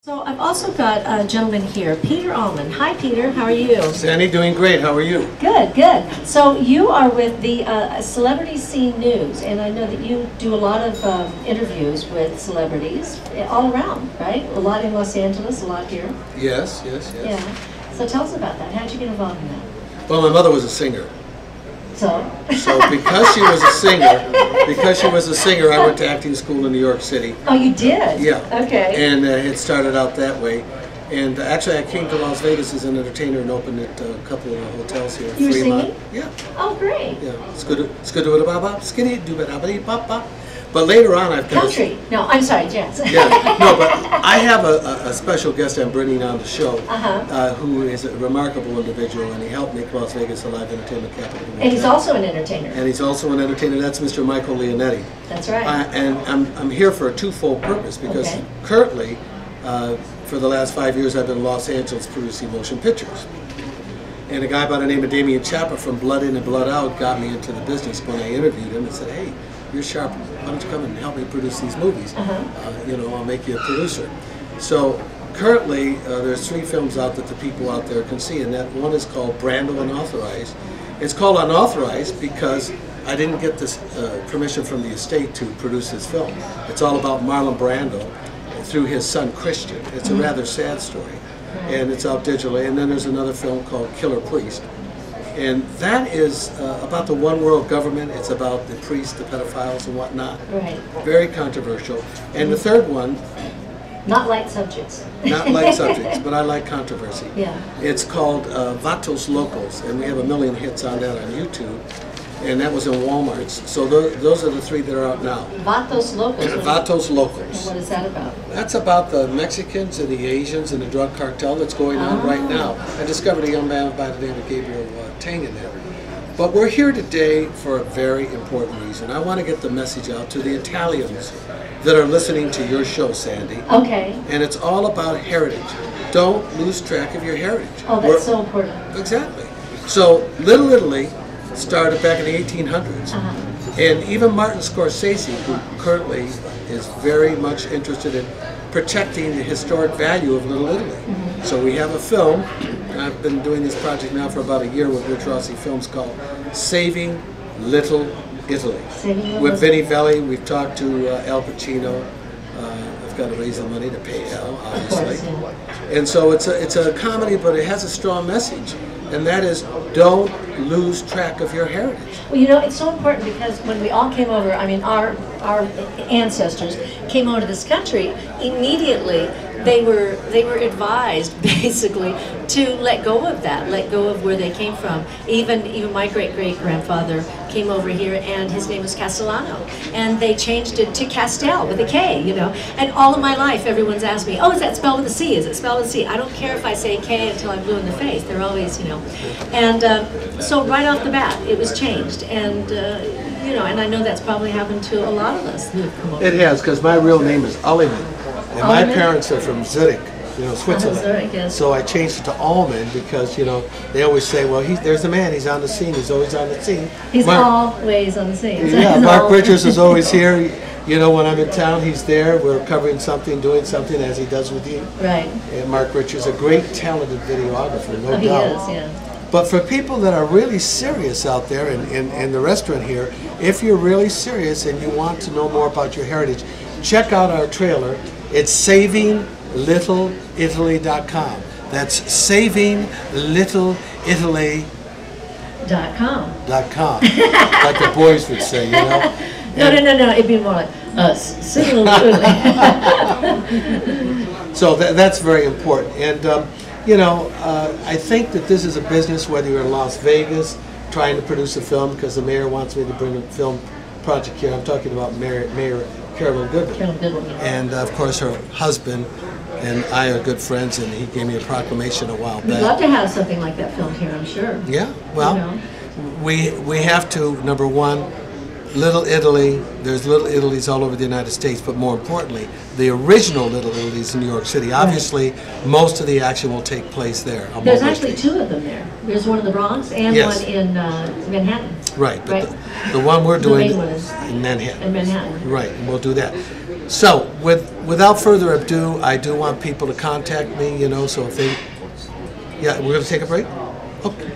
So I've also got a gentleman here, Peter Allman. Hi, Peter. How are you? Sandy, doing great. How are you? Good, good. So you are with the Celebrity Scene News, and I know that you do a lot of interviews with celebrities all around, right? A lot in Los Angeles, a lot here. Yes, yes, yes. Yeah. So tell us about that. How did you get involved in that? Well, my mother was a singer. So because she was a singer, I went to acting school in New York City. Oh, you did? Yeah. Okay. And it started out that way. And actually, I came to Las Vegas as an entertainer and opened at a couple of hotels here. You were singing? Yeah. Oh, great. Yeah. It's good to bop bop, skinny do bop bop. But later on, I've got country. No, I'm sorry, jazz. Yeah. No, but I have a special guest I'm bringing on the show, who is a remarkable individual, and he helped make Las Vegas a live entertainment capital. And he's also an entertainer. And he's also an entertainer. That's Mr. Michael Leonetti. That's right. And I'm here for a twofold purpose, because currently, for the last 5 years, I've been in Los Angeles producing motion pictures. And a guy by the name of Damien Chapa from Blood In and Blood Out got me into the business when I interviewed him and said, "Hey, you're sharp. Why don't you come and help me produce these movies? You know, I'll make you a producer." So currently, there's 3 films out that the people out there can see, and that one is called Brando Unauthorized. It's called Unauthorized because I didn't get this permission from the estate to produce this film. It's all about Marlon Brando through his son Christian. It's a rather sad story, and it's out digitally. And then there's another film called Killer Priest. And that is about the one world government. It's about the priests, the pedophiles, and whatnot. Right. Very controversial. And the third one, not light subjects. not light subjects, but I like controversy. Yeah. It's called Vatos, Locos, and we have 1 million hits on that on YouTube. And that was in Walmart's. So those are the 3 that are out now. Vatos Locos. Vatos Locos. And what is that about? That's about the Mexicans and the Asians and the drug cartel that's going on right now. I discovered a young man by the name of Gabriel Tang in there. But we're here today for a very important reason. I want to get the message out to the Italians that are listening to your show, Sandy. Okay. And it's all about heritage. Don't lose track of your heritage. Oh, that's so important. Exactly. So Little Italy started back in the 1800s. And even Martin Scorsese, who currently is very much interested in protecting the historic value of Little Italy. So we have a film, and I've been doing this project now for about a year with Rich Rossi Films, called Saving Little Italy. With Vinnie Velli, we've talked to Al Pacino. I've got to raise the money to pay Al, obviously. And so it's a comedy, but it has a strong message. And that is, don't lose track of your heritage. Well, you know, it's so important because when we all came over, I mean, our ancestors came over to this country, immediately they were advised basically to let go of that, let go of where they came from. Even my great-great-grandfather came over here, and his name was Castellano, and they changed it to Kastel with a K, you know. And all of my life, everyone's asked me, "Oh, is that spelled with a C? Is it spelled with a C?" I don't care if I say K until I'm blue in the face. They're always, you know. And so right off the bat, it was changed, and you know, and I know that's probably happened to a lot of us who've come over. It has, because my real name is Allman, and my parents are from Zurich, you know, Switzerland. Zurich, yes. So I changed it to Allman because, you know, they always say, "Well, there's the man. He's on the scene. He's always on the scene." He's always on the scene. Yeah, Mark Bridgers is always here. You know, when I'm in town, he's there. We're covering something, doing something, as he does with you. Right. And Mark Bridgers, a great, talented videographer, no doubt. He is, yeah. But for people that are really serious out there in the restaurant here, if you're really serious and you want to know more about your heritage, check out our trailer. It's SavingLittleItaly.com. That's SavingLittleItaly.com. Like the boys would say, you know? No, it'd be more like us. So that's very important. And, you know, I think that this is a business, whether you're in Las Vegas trying to produce a film, because the mayor wants me to bring a film project here. I'm talking about Mayor Carolyn Goodwin. And, of course, her husband and I are good friends, and he gave me a proclamation a while back. We'd love to have something like that filmed here, I'm sure. Yeah, well, you know? we have to, number one, Little Italy, there's Little Italies all over the United States, but more importantly, the original Little Italies in New York City. Obviously, most of the action will take place there. There's actually 2 of them there. There's one in the Bronx and one in Manhattan. Right, but the one we're doing the main one is in Manhattan. In Manhattan. Right, and we'll do that. So, without further ado, I do want people to contact me, you know, so if they... Yeah, we're going to take a break? Okay.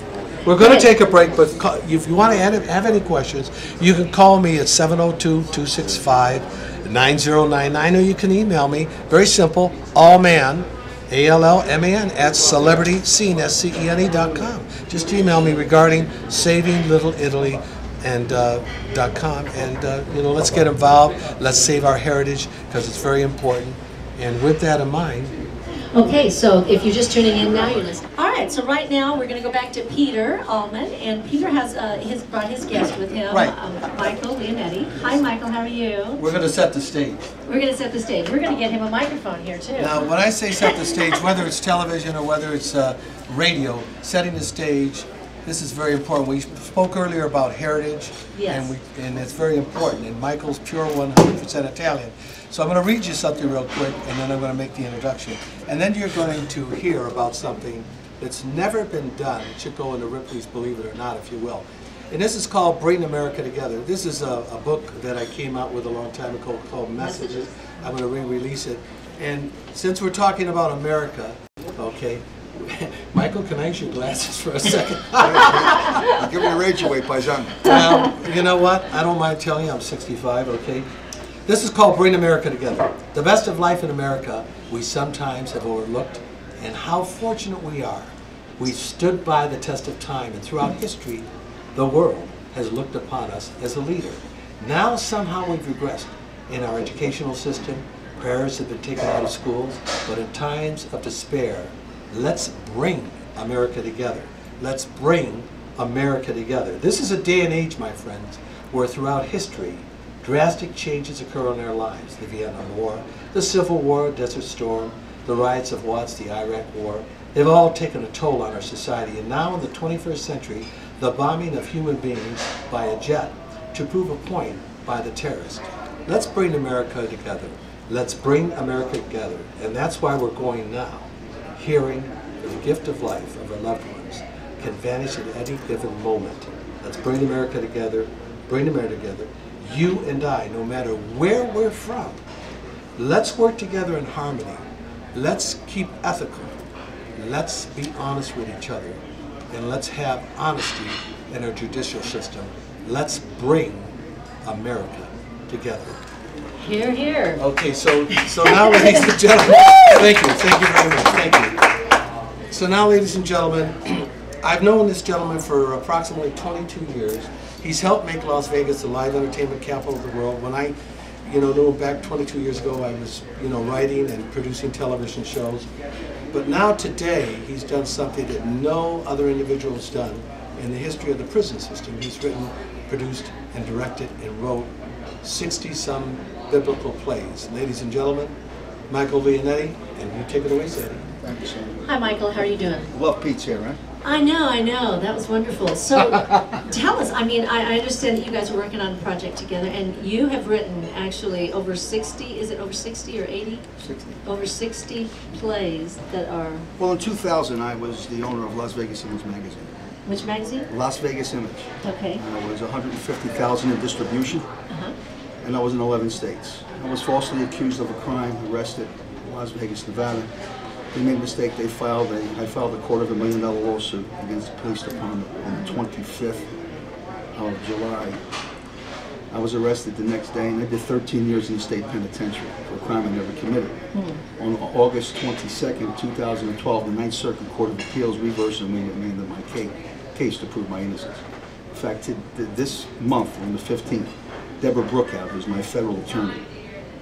We're going to take a break, but if you want to have any questions, you can call me at 702-265-9099, or you can email me. Very simple, allman, ALLMAN, at celebrityscene.com. Just email me regarding Saving Little Italy and .com, and you know, let's get involved. Let's save our heritage because it's very important. And with that in mind. Okay, so if you're just tuning in now, you're listening. All right, so right now we're going to go back to Peter Allman, and Peter has brought his guest with him, right. Michael Leonetti. Hi, Michael. How are you? We're going to set the stage. We're going to set the stage. We're going to get him a microphone here too. Now, when I say set the stage, whether it's television or whether it's radio, setting the stage. This is very important. We spoke earlier about heritage, yes. and it's very important. And Michael's pure 100% Italian. So I'm going to read you something real quick, and then I'm going to make the introduction. And then you're going to hear about something that's never been done. It should go into Ripley's Believe It or Not, if you will. And this is called Bring America Together. This is a book that I came out with a long time ago called Messages. I'm going to re-release it. And since we're talking about America, okay, Michael, can I use your glasses for a second? Give me a rage away, paisan. Well, you know what? I don't mind telling you I'm 65, okay? This is called Bring America Together. The best of life in America we sometimes have overlooked, and how fortunate we are. We've stood by the test of time, and throughout history, the world has looked upon us as a leader. Now somehow we've regressed in our educational system. Prayers have been taken out of schools, but in times of despair, let's bring America together. Let's bring America together. This is a day and age, my friends, where throughout history, drastic changes occur in our lives. The Vietnam War, the Civil War, Desert Storm, the riots of Watts, the Iraq War, they've all taken a toll on our society. And now in the 21st century, the bombing of human beings by a jet to prove a point by the terrorist. Let's bring America together. Let's bring America together. And that's why we're going now. Hearing the gift of life of our loved ones can vanish at any given moment. Let's bring America together, bring America together. You and I, no matter where we're from, let's work together in harmony. Let's keep ethical. Let's be honest with each other. And let's have honesty in our judicial system. Let's bring America together. Here, here. Okay, so now, ladies and gentlemen, thank you very much, thank you. So now, ladies and gentlemen, I've known this gentleman for approximately 22 years. He's helped make Las Vegas the live entertainment capital of the world. When I, knew him back 22 years ago, I was, writing and producing television shows. But now today, he's done something that no other individual has done in the history of the prison system. He's written, produced, and directed, and wrote 60-some biblical plays. Ladies and gentlemen, Michael Leonetti, and you take it away, Sandy. Thank you, Sandy. Hi, Michael. How are you doing? Love Pete's here, right? I know. That was wonderful. So tell us, I understand that you guys are working on a project together, and you have written actually over 60, is it over 60 or 80? 60. Over 60 plays that are... Well, in 2000, I was the owner of Las Vegas Image magazine. Which magazine? Las Vegas Image. Okay. I was 150,000 in distribution, and I was in 11 states. I was falsely accused of a crime, arrested in Las Vegas, Nevada. They made a mistake. I filed a $250,000 lawsuit against the police department on the 25th of July. I was arrested the next day, and I did 13 years in the state penitentiary for a crime I never committed. On August 22nd, 2012, the Ninth Circuit Court of Appeals reversed and remanded my case to prove my innocence. In fact, this month, on the 15th, Deborah Brookout, who's my federal attorney,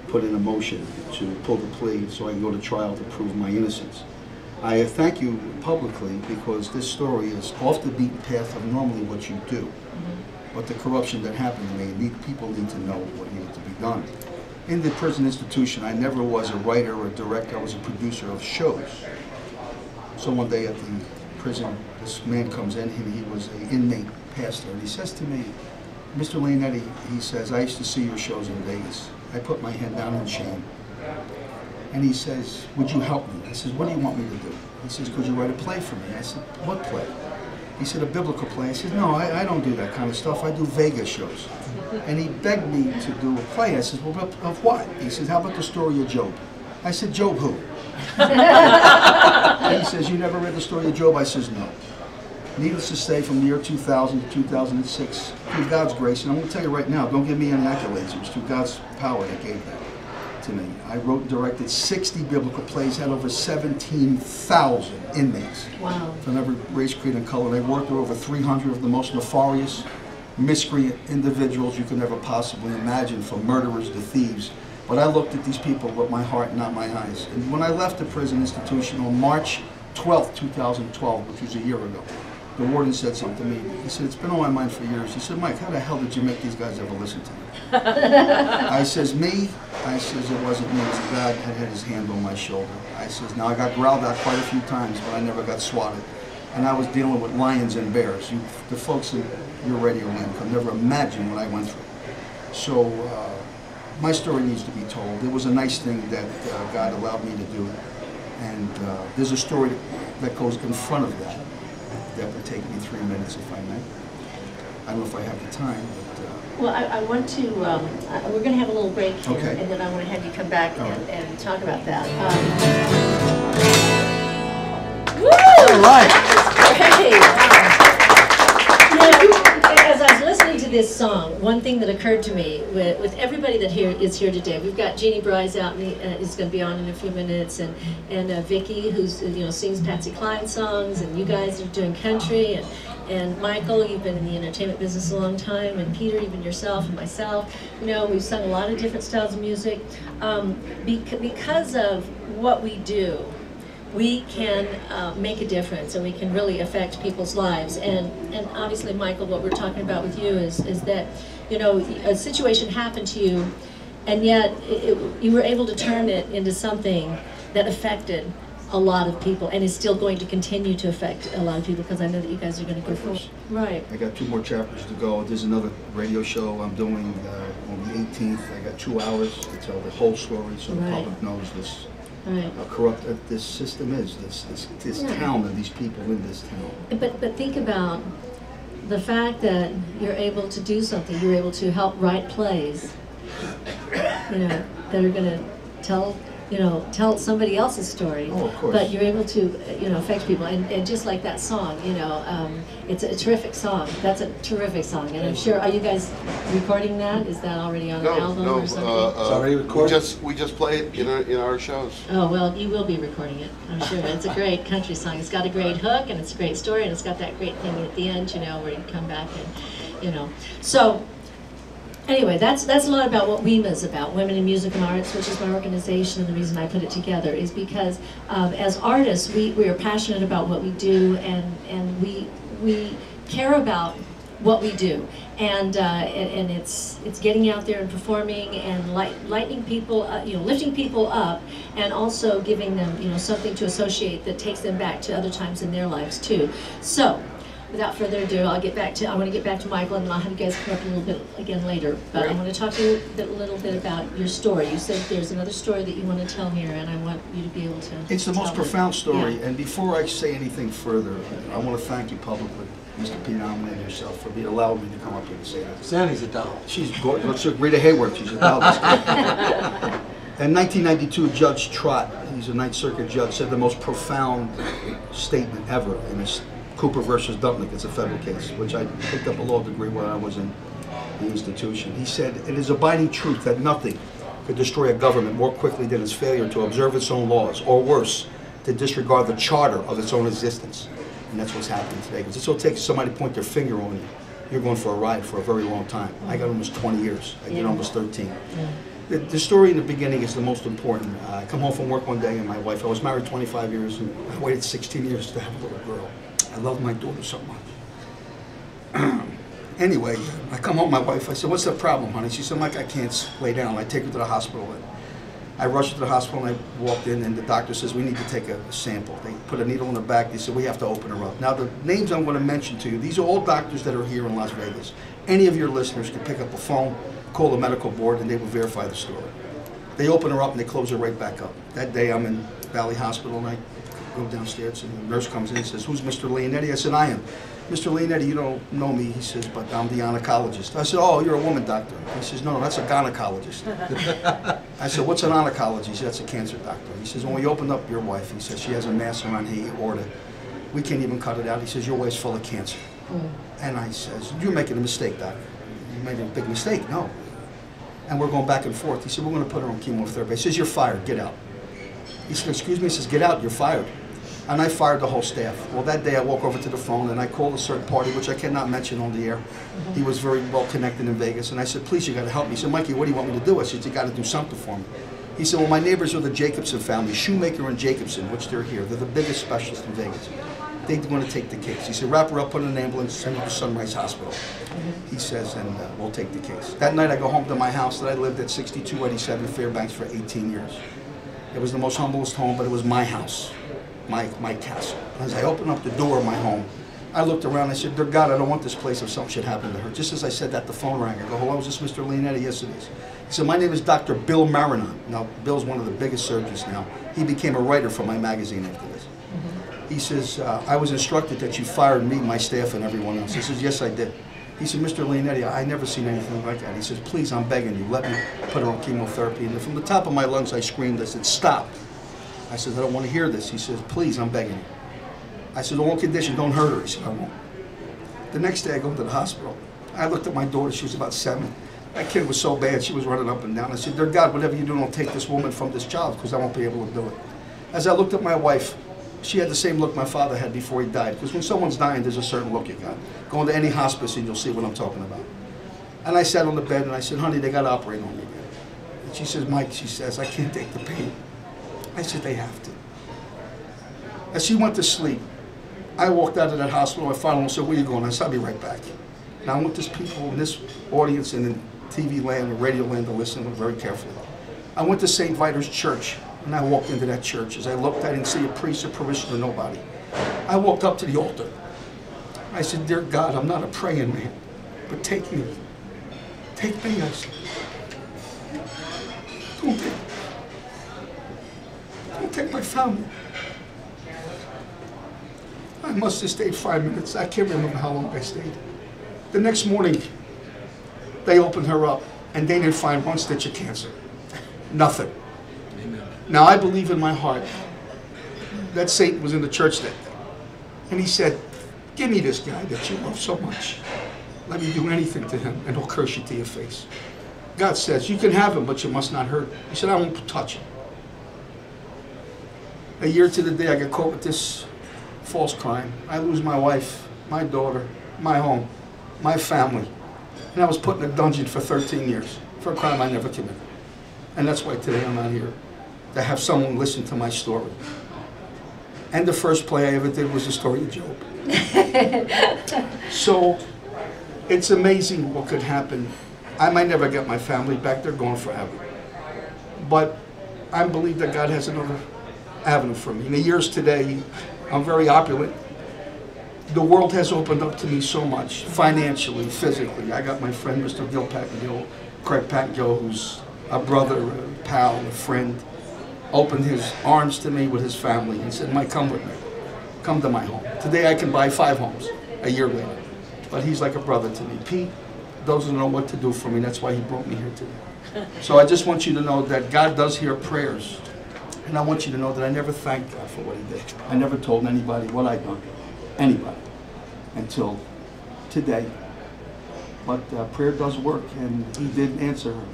put in a motion to pull the plea so I can go to trial to prove my innocence. I thank you publicly because this story is off the beaten path of normally what you do. But the corruption that happened to me, people need to know what needed to be done. In the prison institution, I never was a writer or a director, I was a producer of shows. So one day at the prison, this man comes in, and he was an inmate pastor, and he says to me, Mr. Leonetti, he says, I used to see your shows in Vegas. I put my head down in shame. And he says, would you help me? I says, what do you want me to do? He says, could you write a play for me? I said, what play? He said, a biblical play. I said, no, I don't do that kind of stuff. I do Vegas shows. And he begged me to do a play. I said, well, of what? He says, how about the story of Job? I said, Job who? And he says, you never read the story of Job? I says, no. Needless to say, from the year 2000 to 2006, through God's grace, and I'm going to tell you right now, don't give me any accolades. It was through God's power that gave that to me. I wrote and directed 60 biblical plays, had over 17,000 inmates. Wow. From every race, creed, and color. I worked with over 300 of the most nefarious, miscreant individuals you could ever possibly imagine, from murderers to thieves. But I looked at these people with my heart, not my eyes. And when I left the prison institution on March 12th, 2012, which was a year ago, the warden said something to me. He said, it's been on my mind for years. He said, Mike, how the hell did you make these guys ever listen to you? I says, me? I says, it wasn't me. It was God had his hand on my shoulder. I says, now I got growled at quite a few times, but I never got swatted. And I was dealing with lions and bears. The folks in your radio land could never imagine what I went through. So my story needs to be told. It was a nice thing that God allowed me to do. And there's a story that goes in front of that. That would take me 3 minutes, if I may. I don't know if I have the time, but... Well, I want to, we're going to have a little break here, okay. And then I want to have you come back and talk about that. Woo! All right. As I was listening to this song, one thing that occurred to me with everybody that is here today, we've got Jeannie Bryce out, is going to be on in a few minutes, and Vicky, who's sings Patsy Cline songs, and you guys are doing country, and Michael, you've been in the entertainment business a long time, and Peter, even yourself and myself, we've sung a lot of different styles of music. Because of what we do, we can make a difference, and we can really affect people's lives. And obviously, Michael, what we're talking about with you is that, a situation happened to you, and yet you were able to turn it into something that affected a lot of people, and is still going to continue to affect a lot of people, because I know that you guys are going to go forward. Right. I got 2 more chapters to go. There's another radio show I'm doing on the 18th. I got 2 hours to tell the whole story, so the public knows this. Right. How corrupt this system is, this town and these people in this town. But think about the fact that you're able to do something. You're able to help write plays, that are going to tell somebody else's story. Oh, of course. But you're able to, affect people. And just like that song, it's a terrific song. That's a terrific song. And I'm sure, are you guys recording that? Is that already on an album or something? It's already recorded? We just play it in our shows. Oh, well, you will be recording it, I'm sure. It's a great country song. It's got a great hook, and it's a great story, and it's got that great thing at the end, where you come back and, So, anyway, that's a lot about what WEMA is about, Women in Music and Arts, which is my organization, and the reason I put it together is because as artists, we are passionate about what we do, and we care about what we do, and it's getting out there and performing and lightening people, lifting people up, and also giving them something to associate that takes them back to other times in their lives too. So, without further ado, I want to get back to Michael, and I'll have you guys come up a little bit again later. But I want to talk to you a little bit about your story. You said there's another story that you want to tell here, and I want you to be able to. It's the most profound story, yeah. And before I say anything further, I want to thank you publicly, Mr. Peter Allman, and yourself, for allowing me to come up here and say that. Sandy's a doll. She's gorgeous. Let's look, Rita Hayworth, she's a doll. In 1992, Judge Trott, he's a Ninth Circuit judge, said the most profound statement ever in this Cooper versus Dupnick. It's a federal case, which I picked up a law degree when I was in the institution. He said, it is abiding truth that nothing could destroy a government more quickly than its failure to observe its own laws, or worse, to disregard the charter of its own existence. And that's what's happening today. Because it's all it takes somebody to point their finger on you. You're going for a ride for a very long time. I got almost 20 years. I did almost 13. The story in the beginning is the most important. I come home from work one day, and my wife, I was married 25 years, and I waited 16 years to have a little girl. I love my daughter so much. Anyway, I come home, my wife, I said, what's the problem, honey? She said, Mike, I can't lay down. I take her to the hospital. And I rushed to the hospital, and I walked in, and the doctor says, we need to take a sample. They put a needle in her back. They said, we have to open her up. Now, the names I'm going to mention to you, these are all doctors that are here in Las Vegas. Any of your listeners can pick up a phone, call the medical board, and they will verify the story. They open her up, and they close her right back up. That day, I'm in Valley Hospital, and I go downstairs, and the nurse comes in and says, "Who's Mr. Leonetti?" I said, "I am." "Mr. Leonetti, you don't know me." He says, "But I'm the oncologist." I said, "Oh, you're a woman doctor." He says, "No, that's a gynecologist." I said, "What's an oncologist?" He said, "That's a cancer doctor." He says, "When we opened up your wife," he says, "she has a mass around her aorta. We can't even cut it out." He says, "Your wife's full of cancer." And I says, "You're making a mistake, doctor. You made a big mistake." "No." And we're going back and forth. He said, "We're going to put her on chemotherapy." He says, "You're fired. Get out." He said, "Excuse me?" He says, "Get out. You're fired." And I fired the whole staff. Well, that day I walk over to the phone and I called a certain party, which I cannot mention on the air. He was very well connected in Vegas. And I said, "Please, you got to help me." He said, "Mikey, what do you want me to do?" I said, "You got to do something for me." He said, "Well, my neighbors are the Jacobson family, Shoemaker and Jacobson," which they're here. They're the biggest specialists in Vegas. They want to take the case. He said, "Wrap her up, put her in an ambulance, send her to Sunrise Hospital." He says, "And we'll take the case." That night I go home to my house that I lived at 6287 Fairbanks for 18 years. It was the most humblest home, but it was my house, my castle. As I opened up the door of my home, I looked around, I said, "Dear God, I don't want this place if something should happen to her." Just as I said that, the phone rang. I go, "Hello, is this Mr. Leonetti?" "Yes, it is." He said, "My name is Dr. Bill Marinon." Now, Bill's one of the biggest surgeons now. He became a writer for my magazine after this. He says, "I was instructed that you fired me, my staff, and everyone else." He says, "Yes, I did." He said, "Mr. Leonetti, I never seen anything like that." He says, "Please, I'm begging you, let me put her on chemotherapy." And from the top of my lungs, I screamed. I said, "Stop." I said, "I don't want to hear this." He says, "Please, I'm begging you." I said, "On one condition, don't hurt her." He said, "I won't." The next day, I go to the hospital. I looked at my daughter. She was about 7. That kid was so bad, she was running up and down. I said, "Dear God, whatever you do, don't take this woman from this child, because I won't be able to do it." As I looked at my wife, she had the same look my father had before he died. Because when someone's dying, there's a certain look you got. Go into any hospice and you'll see what I'm talking about. And I sat on the bed and I said, "Honey, they got to operate on me again." And she says, "Mike," she says, "I can't take the pain." I said, "They have to." As she went to sleep, I walked out of that hospital. I followed her and said, "Where are you going?" I said, "I'll be right back." Now I want this people in this audience and in TV land and radio land to listen very carefully. I went to St. Vitus's Church. And I walked into that church. As I looked, I didn't see a priest or parishioner, nobody. I walked up to the altar. I said, "Dear God, I'm not a praying man, but take me. Take me," I said. Don't take my family." I must have stayed 5 minutes. I can't remember how long I stayed. The next morning, they opened her up, and they didn't find 1 stitch of cancer. Nothing. Now, I believe in my heart that Satan was in the church that day. And he said, "Give me this guy that you love so much. Let me do anything to him, and he'll curse you to your face." God says, "You can have him, but you must not hurt him." He said, "I won't touch him." A year to the day, I get caught with this false crime. I lose my wife, my daughter, my home, my family. And I was put in a dungeon for 13 years for a crime I never committed. And that's why today I'm not here, to have someone listen to my story. And the first play I ever did was the story of Job. So it's amazing what could happen. I might never get my family back. They're gone forever. But I believe that God has another avenue for me. In the years today, I'm very opulent. The world has opened up to me so much, financially, physically. I got my friend, Mr. Craig Pattengill, who's a brother, a pal, a friend, opened his arms to me with his family and said, "Mike, come with me. Come to my home." Today I can buy 5 homes a year later. But he's like a brother to me. Pete doesn't know what to do for me. That's why he brought me here today. So I just want you to know that God does hear prayers. And I want you to know that I never thanked God for what he did. I never told anybody what I'd done. Anybody. Until today. But prayer does work, and he did answer her.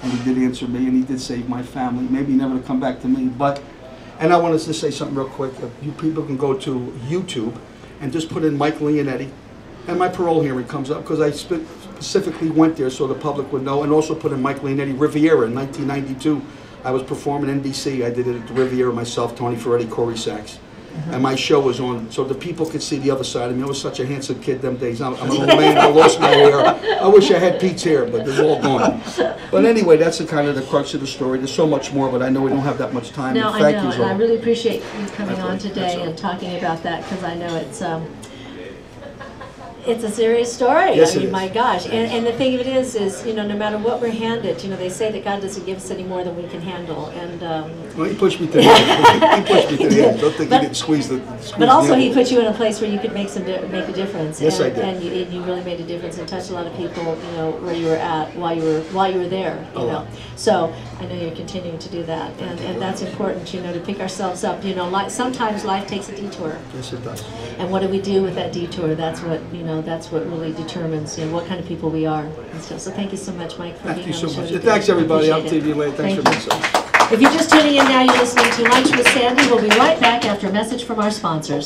And he did answer me, and he did save my family. Maybe never to come back to me, but, and I wanted to say something real quick. You people can go to YouTube and just put in Mike Leonetti, and my parole hearing comes up, because I specifically went there so the public would know, and also put in Mike Leonetti Riviera in 1992. I was performing NBC. I did it at the Riviera myself, Tony Ferretti, Corey Sachs. And my show was on, so the people could see the other side of me. I was such a handsome kid them days. I'm an old man. I lost my hair. I wish I had Pete's hair, but it's all gone. But anyway, that's the kind of the crux of the story. There's so much more, but I know we don't have that much time. No, Thank I know, you, and I really appreciate you coming on today and talking about that, because I know it's, It's a serious story. Yes, I mean, it is. my gosh. And the thing of it is, you know, no matter what we're handed, you know, they say that God doesn't give us any more than we can handle. And Well, he pushed me to the end. He pushed me to the end. Don't think he didn't squeeze the. but also, he put you in a place where you could make make a difference. Yes, and, I did. And you really made a difference and touched a lot of people. You know, where you were at while you were there. You know, so I know you're continuing to do that, and that's important. You know, to pick ourselves up. You know, sometimes life takes a detour. Yes, it does. And what do we do with that detour? That's what, you know, that's what really determines, you know, what kind of people we are and stuff. So thank you so much, Mike, for being on the show. Thank you so much. Thanks, everybody. Out TV Land. Thanks for being so much. If you're just tuning in now, you're listening to Lunch with Sandy. We'll be right back after a message from our sponsors.